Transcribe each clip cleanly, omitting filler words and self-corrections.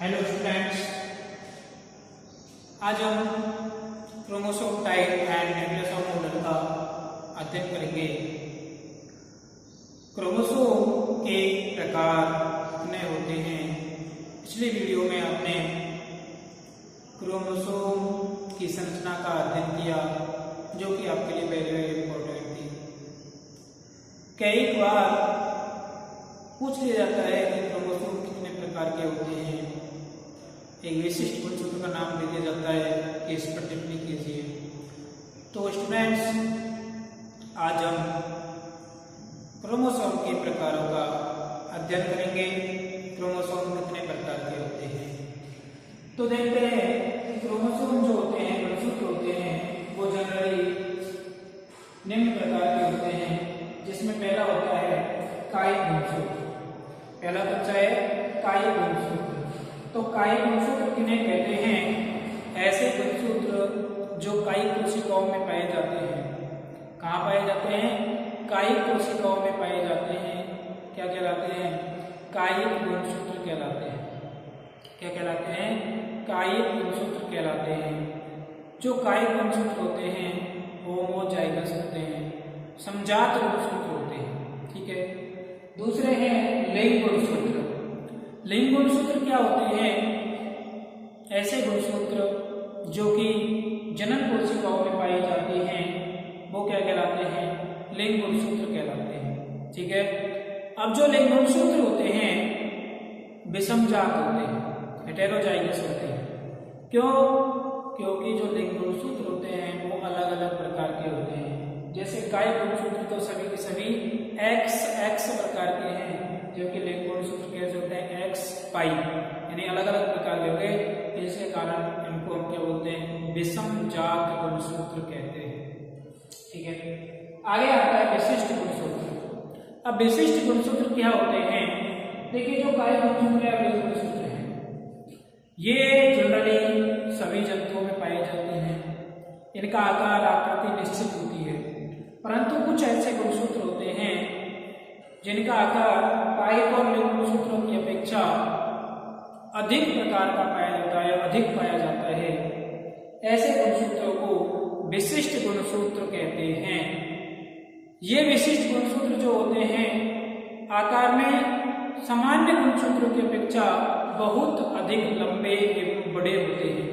Hello students, आज हम chromosome type and nucleus of model का अध्ययन करेंगे। क्रोमोसोम के प्रकार कितने होते हैं। पिछले वीडियो में आपने क्रोमोसोम की संरचना का अध्ययन किया, जो कि आपके लिए वेरी वेरी इंपॉर्टेंट थी। कई बार पूछ लिया जाता है कि क्रोमोसोम कितने प्रकार के होते हैं। एक विशिष्ट गुणसूत्र का नाम दे दिया जाता है कि इस पर टिप्पणी कीजिए। तो स्टूडेंट्स, आज हम क्रोमोसोम के प्रकारों का अध्ययन करेंगे। क्रोमोसोम कितने प्रकार के होते हैं। तो देखते हैं कि क्रोमोसोम जो होते हैं, गुणसूत्र होते हैं, वो जनरली निम्न प्रकार के होते हैं। जिसमें पहला होता है कायिक गुणसूत्र। पहला कौन सा है? कायिक गुणसूत्र। तो कायिक गुणसूत्र किन्हें कहते हैं? ऐसे गुणसूत्र जो कायिक कोशिकाओं में पाए जाते हैं। कहाँ पाए जाते हैं? कायिक कोशिकाओं में पाए जाते हैं। क्या कहलाते हैं? कायिक गुणसूत्र कहलाते हैं। क्या कहलाते हैं? कायिक गुणसूत्र कहलाते हैं। जो कायिक गुणसूत्र होते हैं होमोजाइगस होते हैं, समजात गुणसूत्र होते हैं। ठीक है। दूसरे हैं लिंग गुणसूत्र। लिंग गुणसूत्र क्या होते हैं? ऐसे गुणसूत्र जो कि जनन कोशिकाओं में पाई जाती हैं, वो क्या कहलाते हैं? लिंग गुणसूत्र कहलाते हैं। ठीक है। अब जो लिंग गुणसूत्र होते हैं विषमजात होते हैं, हेटेरोजाइगस होते हैं। क्यों? क्योंकि जो लिंग गुणसूत्र होते हैं वो अलग अलग प्रकार के होते हैं। जैसे कायिक गुणसूत्र तो सभी के सभी एक्स प्रकार के हैं, जबकि लिंग गुणसूत्र कैसे होते हैं? एक्स पाई, यानी अलग अलग प्रकार के हो गए। इसके कारण इनको हम क्या बोलते हैं? विषमजात गुणसूत्र कहते हैं। ठीक है। आगे आता है विशिष्ट गुणसूत्र। अब विशिष्ट गुणसूत्र क्या होते हैं? देखिए, जो कायिक गुणसूत्र है, लिंग गुणसूत्र है, ये जनरली सभी जंतुओं में पाए जाते हैं। इनका आकार आकृति निश्चित होती है, परंतु कुछ ऐसे गुणसूत्र होते हैं जिनका आकार कायिक और लिंग गुणसूत्रों की अपेक्षा अधिक प्रकार का पाया जाता है, अधिक पाया जाता है। ऐसे गुणसूत्रों को विशिष्ट गुणसूत्र कहते हैं। ये विशिष्ट गुणसूत्र जो होते हैं आकार में सामान्य गुणसूत्रों की अपेक्षा बहुत अधिक लंबे एवं बड़े होते हैं।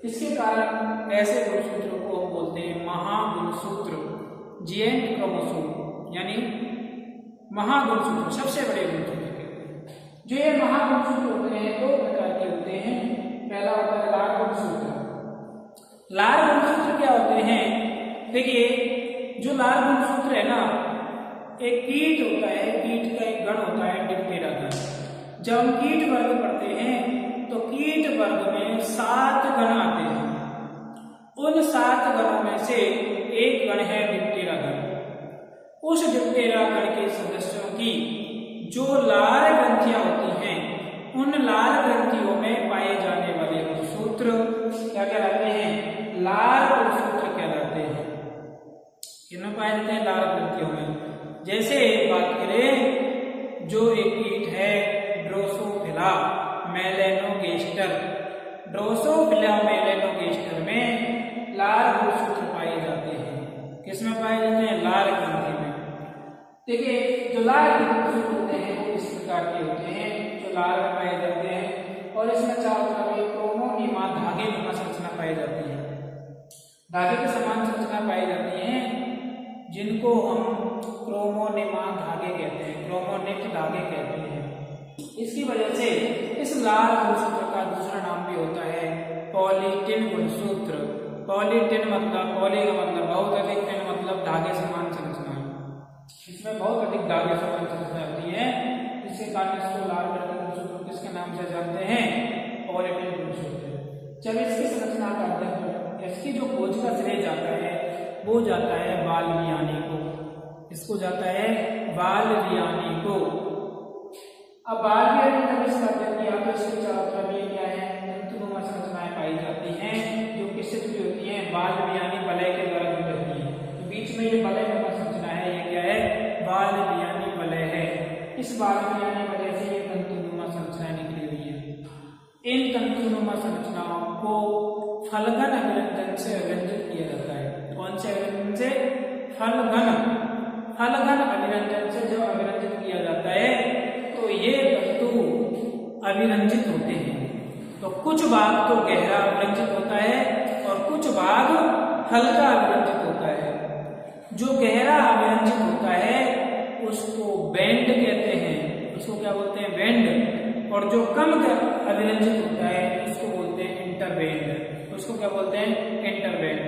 इसके कारण ऐसे गुणसूत्रों को हम बोलते हैं महागुणसूत्र, जिएंट क्रोमोसोम, यानी महागुणसूत्र, सबसे बड़े गुणसूत्र कहते हैं। जो ये महागुणसूत्र होते हैं दो प्रकार के होते हैं। पहला होता है लार गुणसूत्र। लार गुणसूत्र क्या होते हैं? देखिए, जो लार गुणसूत्र है ना, एक कीट होता है, कीट का एक गण होता है डिप्टेरा गण। जब हम कीट वर्ग पढ़ते हैं तो कीट वर्ग में 7 गण आते हैं। उन 7 गणों में से एक गण है डिप्टेरा गण। उस डिप्टेरा गण के सदस्यों की जो लार ग्रंथियां होती हैं, उन लार ग्रंथियों में पाए जाने वाले गुणसूत्र क्या कहलाते हैं? लार गुणसूत्र कहलाते हैं। किनमें पाए जाते हैं? लार ग्रंथियों में। जैसे बात करें, जो एक कीट है ड्रोसोफिला मेलेनोगेस्टर, ड्रोसोफिला मेलेनोगेस्टर में लार गुणसूत्र पाए जाते हैं। किसमें पाए जाते हैं? लार ग्रंथि में। देखिए, जो लार गुणसूत्र होते हैं वो इस प्रकार के होते हैं, जो लार में पाए जाते हैं, और इसमें चारों तरफ एक क्रोमोनिमा धागे नुमा संरचना पाई जाती है। धागे के समान संरचना पाई जाती है, जिनको हम क्रोमोनिमा धागे कहते हैं, क्रोमोनिक धागे कहते हैं। इसकी वजह से इस लार गुणसूत्र का दूसरा नाम भी होता है पॉलीटिन गुणसूत्र। पॉलीटिन मतलब, पॉली का मतलब बहुत अधिक, टिन मतलब धागे समान संरचना। इसमें बहुत अधिक धागे समान संरचना होती है, जिसके कारण इसको लार गुणसूत्र किसके नाम से जानते हैं? पॉलीटिन गुणसूत्र। जब इसकी संरचना का अध्ययन, इसकी जो खोज का श्रेय जाता है वो जाता है बाल्बियानी को। इसको जाता है बाल्बियानी को। अब बाल्बियानी ने जब इसका अध्ययन किया तो इसके चारों तरफ ये क्या है? तंतुनुमा संरचनाएं पाई जाती हैं, जो किससे जुड़ी होती हैं? बाल्बियानी वलय के द्वारा जुड़ी होती है। तो बीच में ये वलय नुमा संरचना है, ये क्या है? बाल्बियानी वलय है। इस बाल्बियानी वलय से ये तंतुनुमा संरचनाएं निकली हुई है। को फलगन अभिव्यंजन से अभिव्यंजित किया जाता है। कौन से अभिव्यंजन से? फलगन अभिव्यंजन से जब अभिव्यंजित किया जाता है तो ये तंतु अभिरंजित होते हैं। तो कुछ भाग तो गहरा अभिरंजित होता है और कुछ भाग हल्का अभिरंजित होता है। जो गहरा अभिरंजित होता है उसको बैंड कहते हैं, उसको क्या बोलते हैं? बैंड। और जो कम अभिरंजित होता है उसको बोलते हैं इंटरबैंड, उसको क्या बोलते हैं? इंटरबैंड।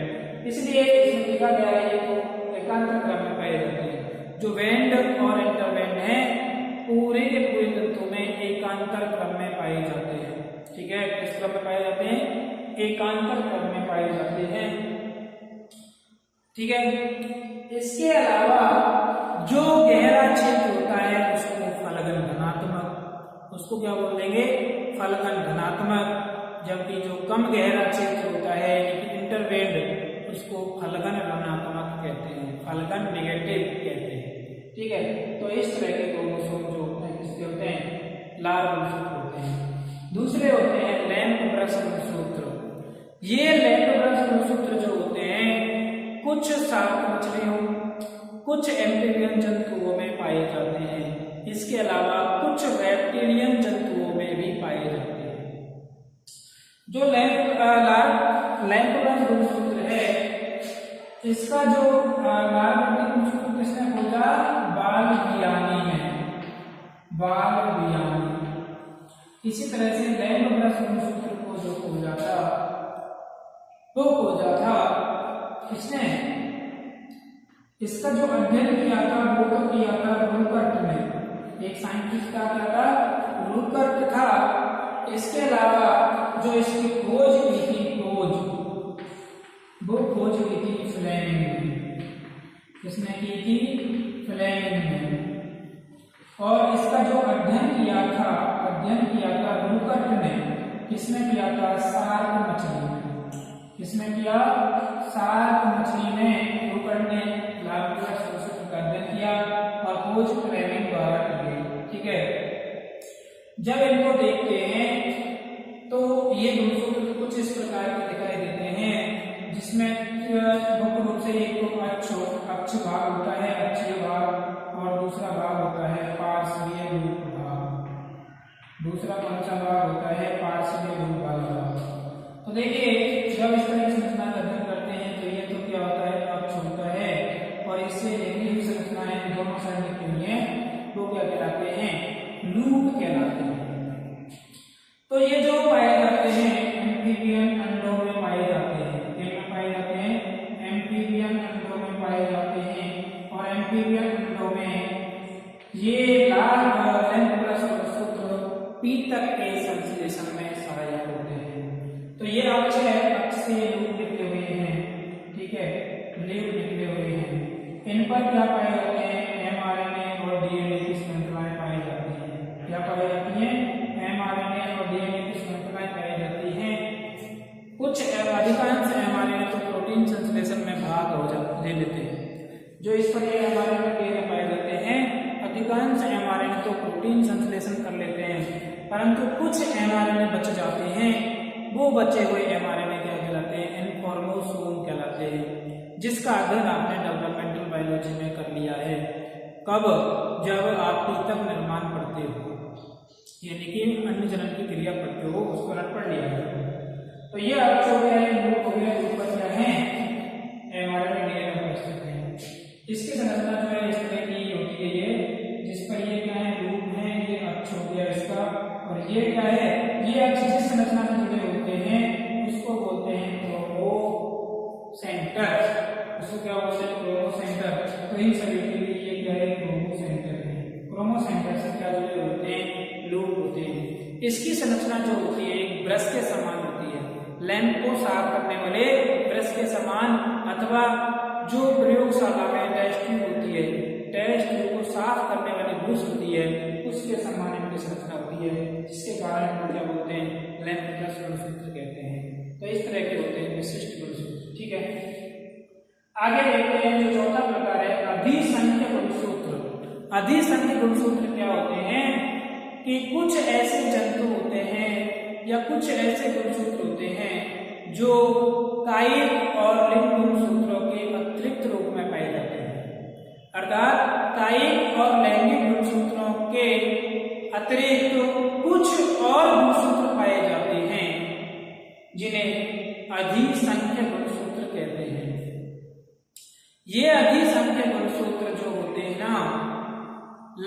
इसलिए इसमें लिखा गया है ये तो एकांतर क्रम में पाए जाते हैं। जो बैंड और इंटरबैंड है पूरे के पूरे तंतु में एकांतर क्रम में पाए जाते हैं। ठीक है, किस क्रम में पाए जाते हैं? एकांतर क्रम में पाए जाते हैं। ठीक है, इसके अलावा जो गहरा क्षेत्र होता है उसको फलगन धनात्मक, उसको क्या बोल देंगे? फलगन धनात्मक। जबकि जो कम गहरा क्षेत्र होता है लेकिन इंटरबैंड उसको फलगन ऋणात्मक कहते हैं, फलगन नेगेटिव कहते हैं। ठीक है, तो इस तरह के क्रोमोसोम जो होते हैं किसके होते हैं? लाल गुणसूत्र होते हैं। दूसरे होते हैं लैम्प ब्रश गुणसूत्र। ये लैम्प ब्रश गुणसूत्र जो होते हैं कुछ शार्क मछलियों, कुछ एम्फीबियन जंतुओं में पाए जाते हैं। इसके अलावा कुछ रेप्टिलियन जंतुओं में भी पाए जाते हैं। जो लैम्प ब्रश गुणसूत्र है इसका जो लाल गुणसूत्र किसने खोजा? बालबियानी है, बालबियानी। इसी तरह से लैम्प ब्रश गुणसूत्र को जो खोजा था वो खोजा था किसने? इसका जो अध्ययन किया था वो तो किया था रुकर्ट ने, एक साइंटिस्ट का क्या था? रुकर्ट था। इसके अलावा जो इसकी खोज की थी, वो खोज की थी फ्लेमिंग ने। किसने की थी? फ्लेमिंग ने। और इसका जो अध्ययन किया था रुकर्ट ने। किसने किया था? शार्क मछली में। किसने किया? शार्क मछली में रुकर्ट ने लाल ब्रश गुणसूत्र का अध्ययन किया और खोज फ्लेमिंग द्वारा की गई। ठीक है, जब इनको देखते हैं तो ये गुणसूत्र कुछ इस प्रकार के दिखाई देते हैं, जिसमें मुख्य रूप से एक तो अक्ष भाग होता है, अक्षीय भाग, और दूसरा भाग होता है पार्श्वीय रूप भाग। दूसरा कौन सा भाग होता है? पार्श्वीय रूप भाग। तो देखिए जब इस तरह की संरचना का अध्ययन करते हैं तो ये तो क्या होता है? अक्ष होता है, और इससे जितनी भी संरचनाएं दोनों साइड की हुई हैं वो क्या कहलाते हैं? लूप कहलाते हैं। तो ये जो पाए जाते हैं एम्फीबियन अंडों में पाए जाते हैं। किसमें पाए जाते हैं? एम्फीबियन अंडों में पाए जाते हैं। और एम्फीबियन अंडों में ये लाल लैम्प ब्रश गुणसूत्र पीतक के संश्लेषण में सहायक होते हैं। तो ये अक्ष है, अक्ष से लूप निकले हुए हैं। ठीक है, लूप निकले हुए हैं। इन पर क्या पाए जाते हैं? mRNA और DNA की श्रृंखलाएं पाई जाती हैं। क्या पाई जाती हैं? mRNA और DNA की श्रृंखलाएं पाई जाती हैं। कुछ अधिकांश mRNA तो प्रोटीन संश्लेषण में भाग ले लेते हैं। जो इस पर mRNA DNA पाए जाते हैं, अधिकांश mRNA तो प्रोटीन संश्लेषण कर लेते हैं, परंतु कुछ mRNA बच जाते हैं। वो बचे हुए mRNA क्या कहलाते हैं? इन्फॉर्मोसोम कहलाते हैं, जिसका अध्ययन आपने डेवलपमेंटल बायोलॉजी में कर लिया है। कब? जब आप पीतक निर्माण पढ़ते हो, यानी कि अन्य जनन की क्रिया पढ़ते हो, उसको पढ़ लिया है। तो ये अक्ष हो गया, लूप हो गया, ऊपर क्या है? mRNA DNA उपस्थित है। इसकी संरचना जो है इस तरह की होती है, ये जिस पर ये क्या है? लूप है, ये अक्ष हो गया इसका। और ये क्या है? ये अक्ष जिस संरचना से जुड़े होते हैं उसको बोलते हैं क्रोमोसेंटर। उसको क्या बोलते हैं? क्रोमोसेंटर। तो इन सभी के लिए ये क्या है? क्रोमोसेंटर है। क्रोमोसेंटर से क्या जुड़े होते हैं? लूप होते हैं। इसकी संरचना जो होती है एक ब्रश के समान होती है, लैम्प को साफ करने वाले ब्रश के समान, अथवा जो प्रयोगशाला में टेस्ट ट्यूब होती है, टेस्ट ट्यूब को साफ करने वाली ब्रश होती है, उसके समान इनकी संरचना होती है, जिसके कारण इनको क्या बोलते हैं? लैम्प ब्रश गुणसूत्र कहते हैं। तो इस तरह के होते हैं विशिष्ट गुणसूत्र। ठीक है, आगे देखते हैं जो चौथा प्रकार है अधिसंख्य गुणसूत्र। अधिसंख्य गुणसूत्र क्या होते हैं? कि कुछ ऐसे जंतु होते हैं या कुछ ऐसे गुणसूत्र होते हैं जो कायिक और लिंग गुणसूत्रों के अतिरिक्त रूप में पाए जाते हैं। अर्थात कायिक और लैंगिक गुणसूत्रों के अतिरिक्त कुछ और गुणसूत्र पाए जाते हैं जिन्हें अधिसंख्य गुणसूत्र कहते हैं। ये अधिसंख्य गुणसूत्र जो होते हैं ना,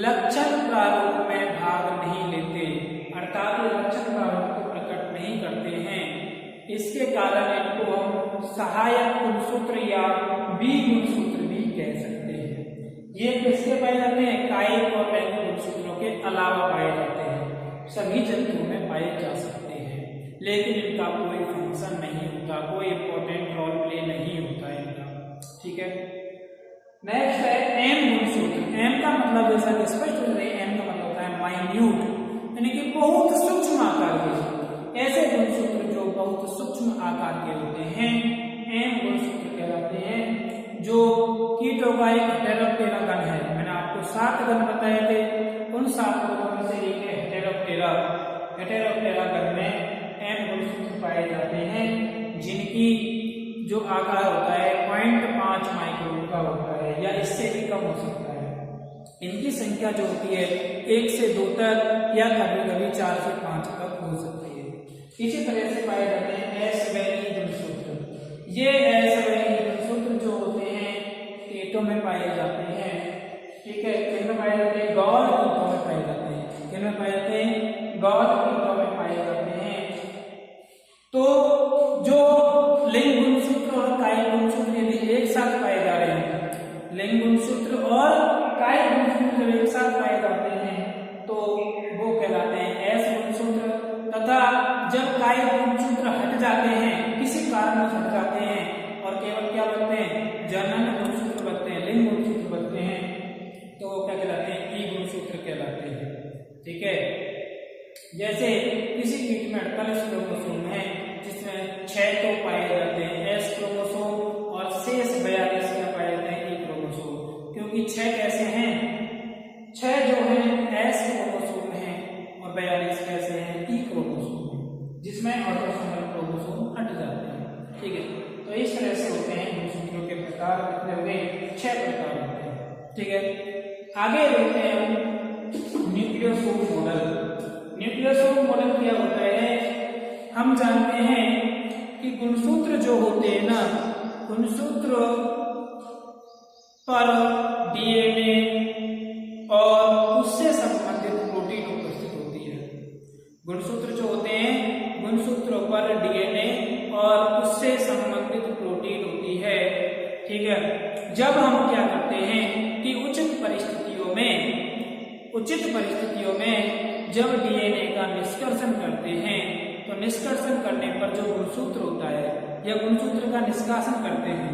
लक्षण प्रारूप में भाग नहीं लेते, अर्थात ये लक्षण प्रारूप को प्रकट नहीं करते हैं। इसके कारण इनको हम सहायक गुणसूत्र या बी गुणसूत्र भी कह सकते हैं। ये किसके पाए जाते हैं? कायिक और लैंगिक गुणसूत्रों के अलावा पाए जाते हैं। सभी जंतुओं में पाए जा सकते हैं, लेकिन इनका कोई फंक्शन नहीं होता, कोई इंपॉर्टेंट रोल प्ले नहीं होता इनका। ठीक है, नेक्स्ट है एम गुणसूत्र। एम का मतलब जैसा कि स्पष्ट हो रही है, एम का मतलब होता है माइन्यूट, यानी कि बहुत सूक्ष्म आकार के। ऐसे गुणसूत्र जो बहुत सूक्ष्म आकार के होते हैं एम गुणसूत्र कहलाते हैं। जो कीटों का एक हेटेरोप्टेरा गण है, मैंने आपको 7 गण बताए थे, उन 7 गणों में से एक है हेटेरोप्टेरा। हेटेरोप्टेरा गण में एम गुणसूत्र पाए जाते हैं जिनकी जो आकार होता है 0.5 माइक्रोन का होता है या इससे भी कम हो सकता है। इनकी संख्या जो होती है 1 से 2 तक या कभी कभी 4 से 5 तक हो सकती है। इसी तरह से पाए जाते हैं एसवेली गुणसूत्र। ये एसवेली गुणसूत्र जो होते हैं कीटों में पाए जाते हैं। ठीक है, किनमें पाए जाते हैं? गौर कीटों में पाए जाते हैं। किनमें पाए जाते हैं? गौर कीटों में पाए जाते हैं। तो जो लिंग गुणसूत्र और कायिक गुणसूत्र यदि एक साथ पाए जा रहे हैं, लिंग गुणसूत्र और कायिक गुणसूत्र जब एक साथ पाए जाते हैं तो वो कहलाते हैं एस गुणसूत्र। तथा जब कायिक गुणसूत्र हट जाते हैं, किसी कारण से हट जाते हैं और केवल क्या बनते हैं? जनन गुणसूत्र बनते हैं, लिंग गुणसूत्र बनते हैं, तो वो क्या कहलाते हैं? ई गुणसूत्र कहलाते हैं। ठीक है, जैसे किसी कीट में 48 क्रोमोसोम है जिसमें 6 तो पाए जाते हैं एस क्रोमोसोम और शेष 42 क्या पाए जाते हैं? ई क्रोमोसोम। क्योंकि 6 कैसे हैं? 6 जो है एस क्रोमोसोम है और 42 कैसे हैं? ई क्रोमोसोम, जिसमें ऑटोसोमल क्रोमोसोम हट जाते हैं। ठीक है, तो इस तरह से होते हैं गुणसूत्रों के प्रकार। कितने हो गए? 6 प्रकार होते हैं। ठीक है, आगे देखते हैं न्यूक्लियोसोम मॉडल। न्यूक्लियोसोम मॉडल क्या होता है? हम जानते हैं कि गुणसूत्र जो होते हैं ना, गुणसूत्र पर डीएनए और उससे संबंधित प्रोटीन उपस्थित होती है। गुणसूत्र जो होते हैं, गुणसूत्रों पर डीएनए और उससे संबंधित प्रोटीन होती है। ठीक है, जब हम क्या करते हैं कि उचित परिस्थितियों में जब डीएनए का निष्कर्षण करते हैं तो निष्कर्षण करने पर जो गुणसूत्र होता है या गुणसूत्र का निष्कासन करते हैं,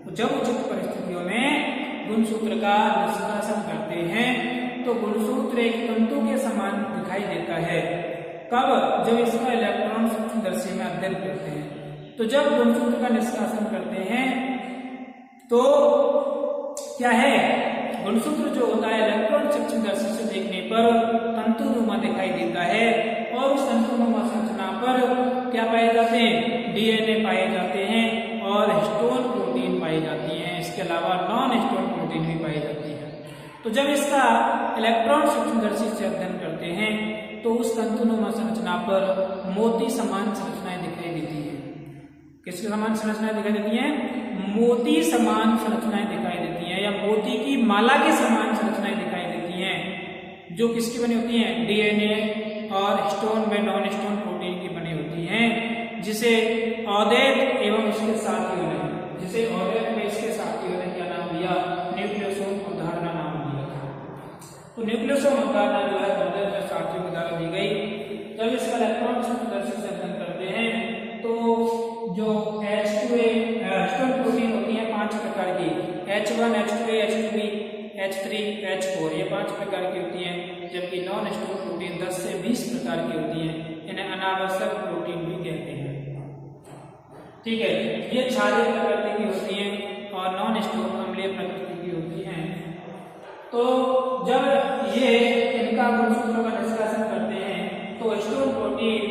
तो जब उचित परिस्थितियों में गुणसूत्र का निष्कासन करते हैं तो गुणसूत्र एक तंतु के समान दिखाई देता है। कब? जब इसका इलेक्ट्रॉन सूक्ष्मदर्शी में अध्ययन करते हैं। तो जब गुणसूत्र का निष्कासन करते हैं तो क्या है? गुणसूत्र जो होता है इलेक्ट्रॉन सूक्ष्मदर्शी से देखने पर तंतुनुमा दिखाई देता है और उस तंतुनुमा संरचना पर क्या पाए जाते हैं? डीएनए पाए जाते हैं और हिस्टोन प्रोटीन पाई जाती हैं। इसके अलावा नॉन हिस्टोन प्रोटीन भी पाई जाती है। तो जब इसका इलेक्ट्रॉन सूक्ष्मदर्शी से अध्ययन करते हैं तो उस तंतुनुमा संरचना पर मोती समान संरचनाएं दिखाई देती है। किसके समान संरचनाएं दिखाई देती हैं? मोती समान संरचनाएं दिखाई देती हैं या मोती की माला के समान संरचनाएं दिखाई देती हैं, जो किसकी बनी होती हैं? डीएनए और हिस्टोन में नॉन हिस्टोन प्रोटीन की बनी होती हैं, जिसे औदैत एवं उसके साथियों ने इसके साथियों ने क्या नाम दिया? न्यूक्लियोसोम अवधारणा नाम दिया। तो न्यूक्लियोसोम अवधारणा जो है औदैत के साथियों के द्वारा दी गई। जब इसका इलेक्ट्रॉन सूक्ष्मदर्शी से अध्ययन करते हैं तो जो H2A हिस्टोन प्रोटीन होती है 5 प्रकार की, H1, H2A, H2B, H3, H4, ये 5 प्रकार की होती हैं, जबकि नॉन हिस्टोन प्रोटीन 10 से 20 प्रकार की होती हैं। इन्हें अनावश्यक प्रोटीन भी कहते हैं। ठीक है, ये क्षारीय प्रकृति की होती हैं और नॉन हिस्टोन अम्लीय प्रकृति की होती हैं। तो जब ये इनका गुणसूत्रों का निष्कासन करते हैं तो हिस्टोन प्रोटीन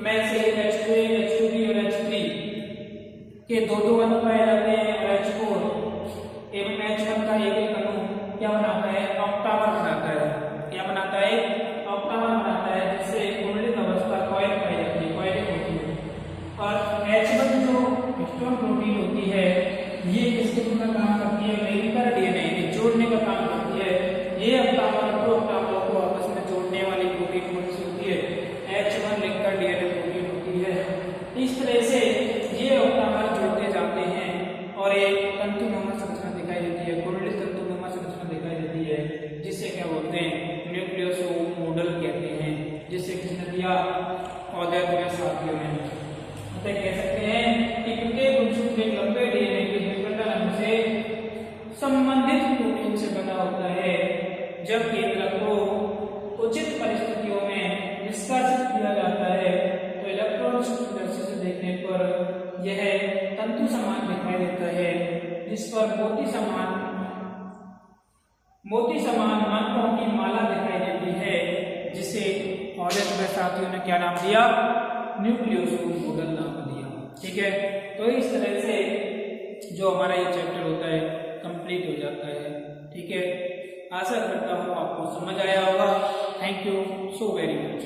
में से H2A, H2B और H3 दो दो अणु पाए जाते हैं और H4 एवं H1 का एक एक अणु क्या बनाता है, ऑक्टामर बनाता है। क्या बनाता है, ऑक्टामर बनाता है, जिससे कुंडलित अवस्था कॉइल पाई जाती है, कॉइलिंग होती है। और H1 जो हिस्टोन प्रोटीन होती है ये किसके का काम करती है, मेरिकर डीएनए के जोड़ने का काम करती है। ये ऑक्टामर और प्रोऑक्टामर को आपस में जोड़ने वाली प्रोटीन कौन सी होती है, H1 लिंकर डीएनए प्रोटीन होती है। इस तरह से ये ऑक्टामर जोड़ते जाते हैं और एक तंतुनुमा संरचना दिखाई देती है, कुंडलित तंतुनुमा संरचना दिखाई देती है, जिसे क्या बोलते हैं, न्यूक्लियोसोम मॉडल कहते हैं, जिसे किसने दिया, औद्योगिक साथियों ने। मतलब कह सकते हैं कि प्रत्येक गुणसूत्र एक लंबे डीएनए के विभिन्न अंग से संबंधित प्रोटीन से बना होता है। जब केंद्रक को उचित परिस्थितियों में निष्कासित किया जाता है तो इलेक्ट्रॉन सूक्ष्मदर्शी से देखने पर यह तंतु समान दिखाई देता है, जिस पर मोती समान मानकों की माला दिखाई देती है, जिसे औद्योगिक साथियों ने क्या नाम दिया, न्यूक्लियोसोम मॉडल नाम दिया। ठीक है, तो इस तरह से जो हमारा ये चैप्टर होता है कंप्लीट हो जाता है। ठीक है, आशा करता हूँ आपको समझ आया होगा। Thank you so very much.